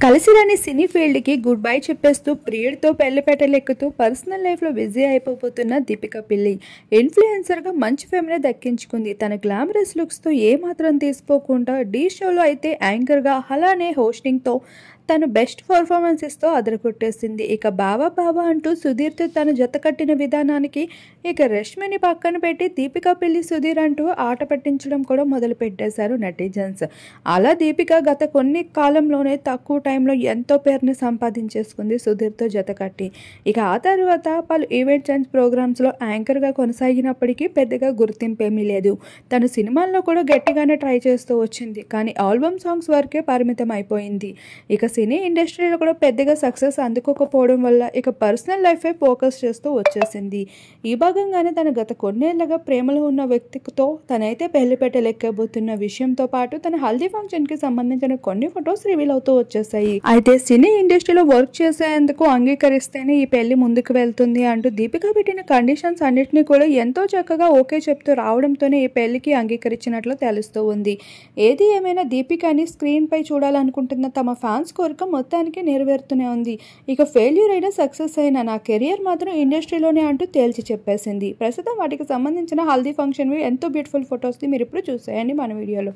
కలిసిరాని సినీ ఫీల్డ్కి good bye చెప్పేస్తూ ప్రియుడితో పెళ్లిపెట్టలెక్కుతూ personal లైఫ్లో బిజీ అయిపోతున్న దీపికా పిల్లి ఇన్ఫ్లుయెన్సర్గా మంచి ఫేమ్నే దక్కించుకుంది. తన గ్లామరస్ లుక్స్తో ఏమాత్రం తీసిపోకుండా ఢీ షోలో అయితే యాంకర్గా అలానే హోస్టింగ్తో తను బెస్ట్ పర్ఫార్మెన్స్ ఇస్తూ అదరగొట్టేసింది. ఇక బావా బావా అంటూ సుధీర్తో తను జత కట్టిన విధానానికి ఇక రష్మిని పక్కన పెట్టి దీపికా పిల్లి సుధీర్ అంటూ ఆట పట్టించడం కూడా మొదలు పెట్టేశారు నెటిజన్స్. అలా దీపిక గత కొన్ని కాలంలోనే తక్కువ టైంలో ఎంతో పేరుని సంపాదించేసుకుంది సుధీర్తో జత కట్టి. ఇక ఆ తర్వాత పలు ఈవెంట్స్ అండ్ ప్రోగ్రామ్స్లో యాంకర్గా కొనసాగినప్పటికీ పెద్దగా గుర్తింపేమీ లేదు. తను సినిమాల్లో కూడా గట్టిగానే ట్రై చేస్తూ వచ్చింది, కానీ ఆల్బమ్ సాంగ్స్ వరకే పరిమితం అయిపోయింది. ఇక సినీ ఇండస్ట్రీలో కూడా పెద్దగా సక్సెస్ అందుకోకపోవడం వల్ల ఇక పర్సనల్ లైఫే ఫోకస్ చేస్తూ వచ్చేసింది. ఈ భాగంగానే తన గత కొన్నేళ్లుగా ప్రేమలో ఉన్న వ్యక్తితో తనైతే పెళ్లి పెట్టలేకపోతున్న విషయంతో పాటు తన హల్దీ ఫంక్షన్కి సంబంధించిన కొన్ని ఫొటోస్ రివీల్ అవుతూ వచ్చేసాయి. అయితే సినీ ఇండస్ట్రీలో వర్క్ చేసేందుకు అంగీకరిస్తేనే ఈ పెళ్లి ముందుకు వెళ్తుంది అంటూ దీపిక పెట్టిన కండిషన్స్ అన్నిటినీ కూడా ఎంతో చక్కగా ఓకే చెప్తూ రావడంతోనే ఈ పెళ్లికి అంగీకరించినట్లు తెలుస్తూ ఉంది. ఏది ఏమైనా దీపికని స్క్రీన్ పై చూడాలనుకుంటున్న తమ ఫ్యాన్స్ కోరిక మొత్తానికి నెరవేరుతూనే ఉంది. ఇక ఫెయిల్యూర్ అయినా సక్సెస్ అయినా నా కెరియర్ మాత్రం ఇండస్ట్రీలోనే అంటూ తేల్చి చెప్పేసింది. ప్రస్తుతం వాటికి సంబంధించిన హల్దీ ఫంక్షన్ ఎంతో బ్యూటిఫుల్ ఫొటోస్ని మీరు ఇప్పుడు చూసేయండి మన వీడియోలో.